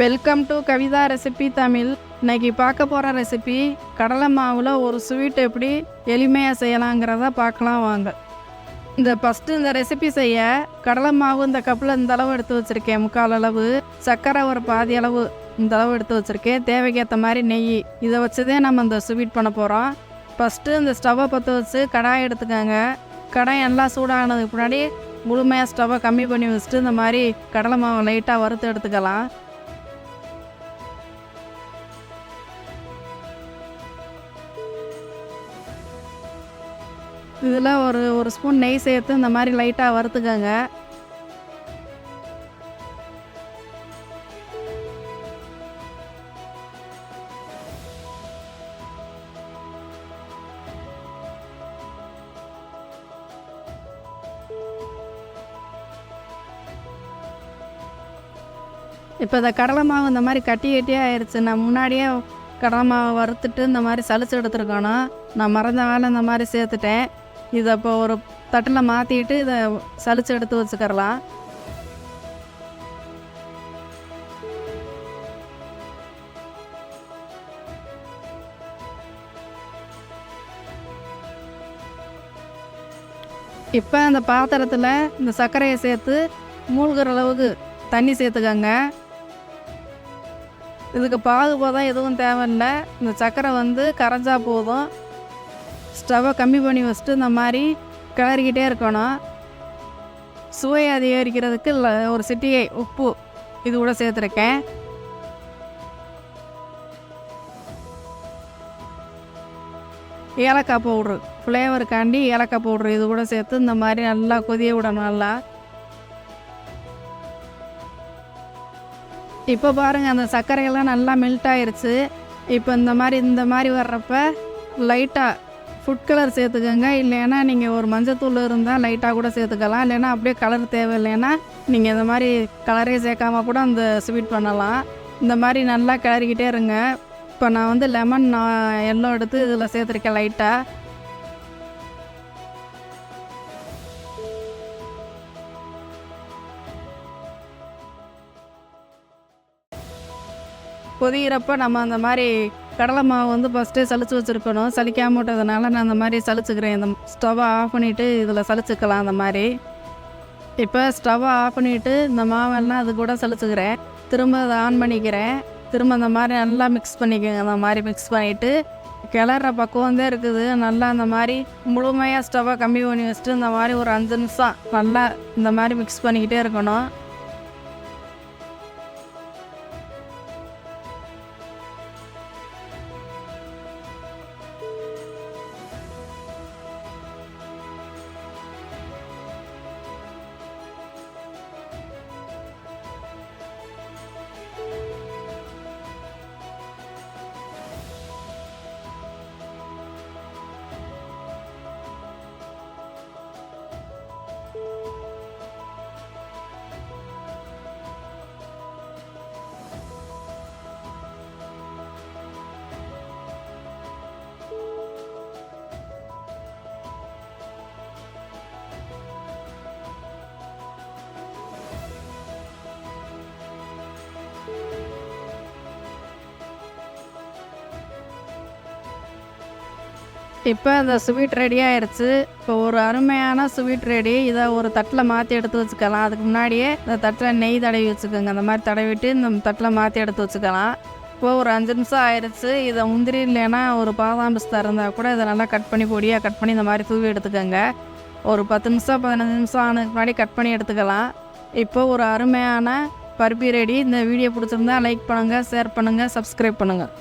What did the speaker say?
Welcome to Kavitha recipe Tamil. இன்னைக்கு பார்க்க போகிற ரெசிபி கடலை மாவில் ஒரு ஸ்வீட் எப்படி எளிமையாக செய்யலாங்கிறத பார்க்கலாம் வாங்க. இந்த ரெசிபி செய்ய கடலை மாவு இந்த கப்பில் இந்த அளவு எடுத்து வச்சுருக்கேன், முக்கால் அளவு. சர்க்கரை ஒரு பாதி அளவு இந்த அளவு எடுத்து வச்சுருக்கேன். தேவைக்கேற்ற மாதிரி நெய், இதை வச்சுதே நம்ம இந்த ஸ்வீட் பண்ண போகிறோம். ஃபஸ்ட்டு இந்த ஸ்டவ்வை பற்ற வச்சு கடாய் எடுத்துக்கோங்க. கடாய் நல்லா சூடானதுக்கு முன்னாடி முழுமையாக ஸ்டவ்வை கம்மி பண்ணி வச்சுட்டு இந்த மாதிரி கடலை மாவை லைட்டாக வறுத்து எடுத்துக்கலாம். இதில் ஒரு ஸ்பூன் நெய் சேர்த்து இந்த மாதிரி லைட்டாக வறுத்துக்கோங்க. இப்போ இந்த கடலை மாவு இந்த மாதிரி கட்டியாக ஆயிடுச்சு. நான் முன்னாடியே கடலை மாவை வறுத்துட்டு இந்த மாதிரி சளிச்சு எடுத்துருக்கணும். நான் மறந்த வேலை இந்த மாதிரி சேர்த்துட்டேன். இதை இப்போ ஒரு தட்டில் மாற்றிட்டு இதை சளிச்சு எடுத்து வச்சுக்கிறலாம். இப்போ அந்த பாத்திரத்தில் இந்த சர்க்கரையை சேர்த்து மூழ்கிற அளவுக்கு தண்ணி சேர்த்துக்கங்க. இதுக்கு பாகுபாதம் எதுவும் தேவையில்லை. இந்த சர்க்கரை கரைஞ்சா போதும். ஸ்டவ்வை கம்மி பண்ணி வச்சுட்டு இந்த மாதிரி கிளறிக்கிட்டே இருக்கணும். சுவையை அதிகரிக்கிறதுக்கு ஒரு சிட்டிகை உப்பு இது கூட சேர்த்துருக்கேன். ஏலக்காய் பவுட்ரு, ஃப்ளேவருக்காண்டி ஏலக்காய் பவுட்ரு இது கூட சேர்த்து இந்த மாதிரி நல்லா கொதிய விடணும். நல்லா இப்போ பாருங்கள், அந்த சர்க்கரையெல்லாம் நல்லா மெல்ட் ஆயிடுச்சு. இப்போ இந்த மாதிரி வர்றப்ப லைட்டாக ஃபுட் கலர் சேர்த்துக்கோங்க. இல்லைன்னா நீங்கள் ஒரு மஞ்சத்தூள் இருந்தால் லைட்டாக கூட சேர்த்துக்கலாம். இல்லைன்னா அப்படியே கலர் தேவையில்லைன்னா நீங்கள் இந்த மாதிரி கலரே சேர்க்காம கூட அந்த ஸ்வீட் பண்ணலாம். இந்த மாதிரி நல்லா கிளறிக்கிட்டே இருங்க. இப்போ நான் லெமன் எல்லோ எடுத்து இதில் சேர்த்துருக்கேன் லைட்டாக. கொதிக்கிறப்ப நம்ம அந்த மாதிரி கடலை மாவு ஃபஸ்ட்டே சளிச்சு வச்சுருக்கணும். சளிக்காம விட்டதுனால நான் அந்த மாதிரி சளிச்சுக்கிறேன். இந்த ஸ்டவ்வை ஆஃப் பண்ணிவிட்டு இதில் சளிச்சுக்கலாம். அந்த மாதிரி இப்போ ஸ்டவ்வை ஆஃப் பண்ணிவிட்டு இந்த மாவெல்லாம் அது கூட சளிச்சுக்கிறேன். திரும்ப அதை ஆன் பண்ணிக்கிறேன். திரும்ப அந்த மாதிரி நல்லா மிக்ஸ் பண்ணிக்கோங்க. அந்த மாதிரி மிக்ஸ் பண்ணிவிட்டு கிளற பக்குவம் தான் இருக்குது. நல்லா அந்த மாதிரி முழுமையாக ஸ்டவ்வை கம்மி பண்ணி வச்சுட்டு இந்த மாதிரி ஒரு 5 நிமிஷம் நல்லா இந்த மாதிரி மிக்ஸ் பண்ணிக்கிட்டே இருக்கணும். இப்போ அந்த ஸ்வீட் ரெடி ஆயிடுச்சு. இப்போ ஒரு அருமையான ஸ்வீட் ரெடி. இதை ஒரு தட்டில் மாற்றி எடுத்து வச்சுக்கலாம். அதுக்கு முன்னாடியே இந்த தட்டில் நெய் தடவி வச்சுக்கோங்க. அந்த மாதிரி தடவிட்டு இந்த தட்டில் மாற்றி எடுத்து வச்சுக்கலாம். இப்போ ஒரு 5 நிமிஷம் ஆயிடுச்சு. இதை முந்திரி இல்லைன்னா ஒரு பாதாம் பிஸ்தா இருந்தால் கூட இதை நல்லா கட் பண்ணி பொடியாக கட் பண்ணி இந்த மாதிரி தூவி எடுத்துக்கோங்க. ஒரு 10 நிமிஷம் 15 நிமிஷம் ஆனதுக்கு முன்னாடி கட் பண்ணி எடுத்துக்கலாம். இப்போ ஒரு அருமையான பருப்பி ரெடி. இந்த வீடியோ பிடிச்சிருந்தா லைக் பண்ணுங்கள், ஷேர் பண்ணுங்கள், சப்ஸ்கிரைப் பண்ணுங்கள்.